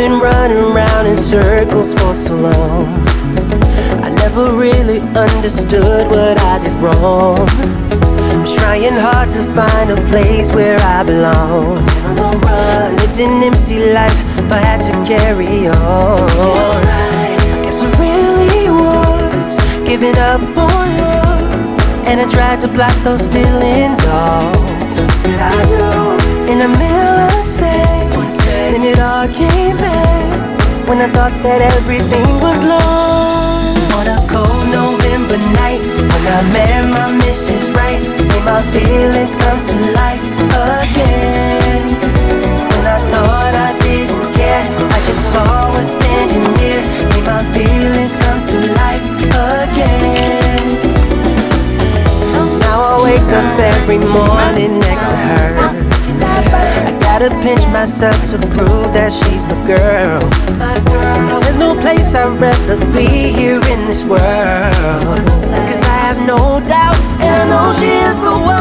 been running around in circles for so long. I never really understood what I did wrong. I was trying hard to find a place where I belong. I lived an empty life, but had to carry on. I guess I really was giving up on love, and I tried to block those feelings off. What did I do? In the middle of then it all came back when I thought that everything was lost. On a cold November night, when I met my Mrs. Right, made my feelings come to life again. When I thought I didn't care, I just saw her standing near, made my feelings come to life again. Now I wake up every morning next to her. I gotta pinch myself to prove that she's my girl. There's no place I'd rather be here in this world. Cause I have no doubt, and I know she is the one.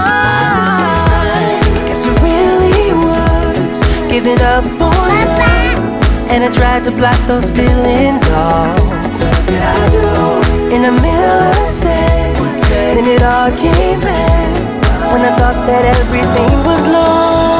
I guess I really was giving up on love, and I tried to block those feelings off. What did I do? In the middle of sex, then it all came back when I thought that everything was lost.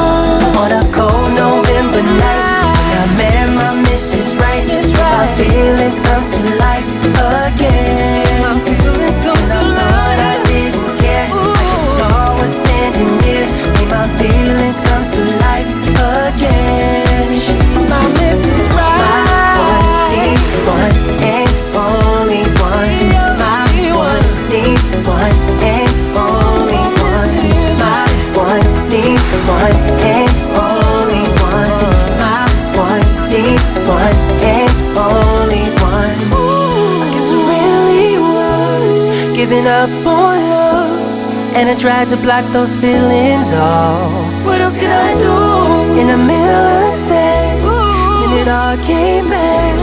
On a cold November night, when I met my Mrs. Right, my feelings come to life again. My feelings come to life. I didn't care, I just saw her standing near, made my feelings come to life again. She's my Mrs. Right, my one, the one and only one. My one, the one and only one. My one, the one and only one. My one, the one and only one. I guess I really was giving up on love, and I tried to block those feelings off. What else could I do? In the middle of sex, then it all came back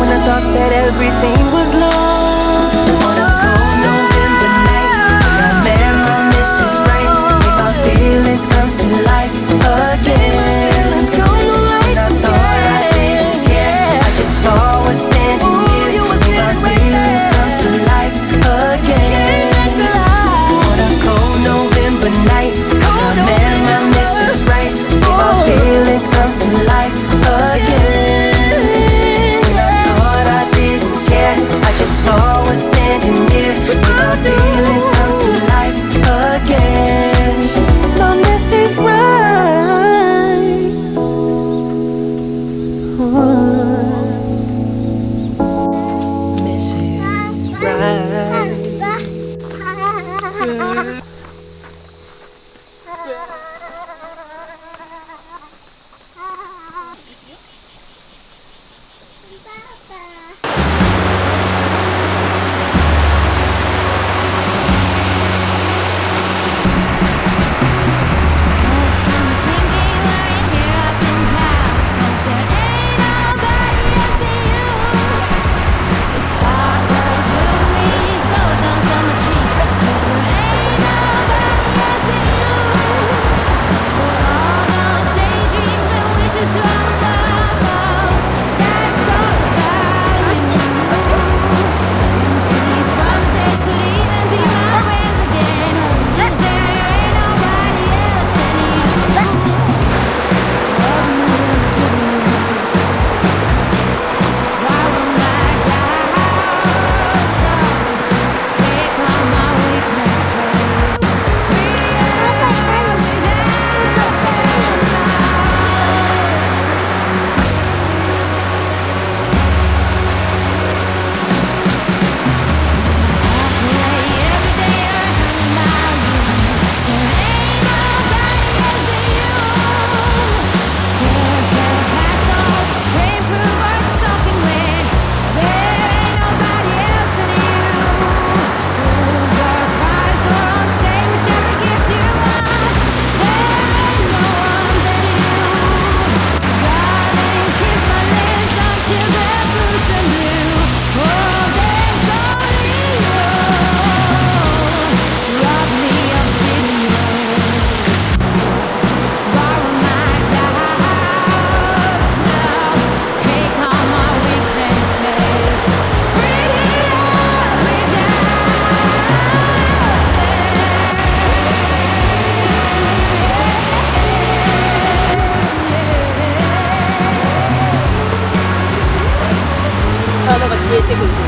when I thought that everything was lost. On a cold November night, when I met my Mrs. Right, made my feelings come to life again. When I thought I didn't care, I just saw her standing here, made my feelings come to life again. On a cold November night, when I met my Mrs. Right, made my feelings come to life again. When I thought I didn't care, てくる。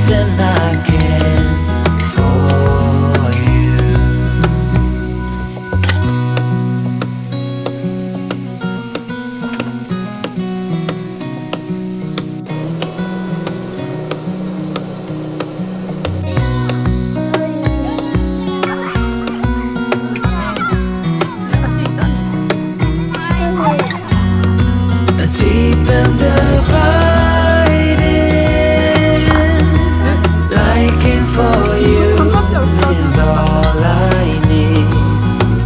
everything I can for you. Deep and abiding, liking for you is all I need.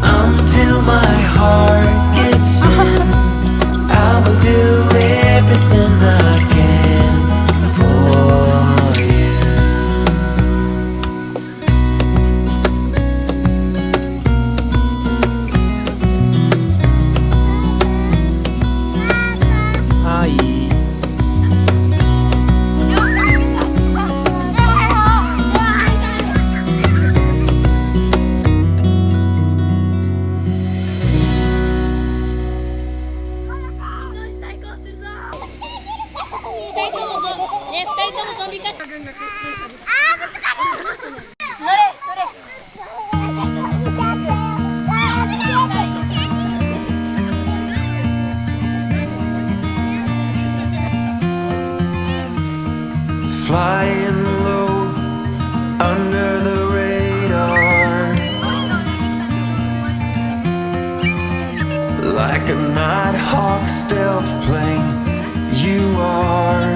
Until my heart gives in, I will do everything I can for you. Flying low under the radar, like a nighthawk stealth plane. You are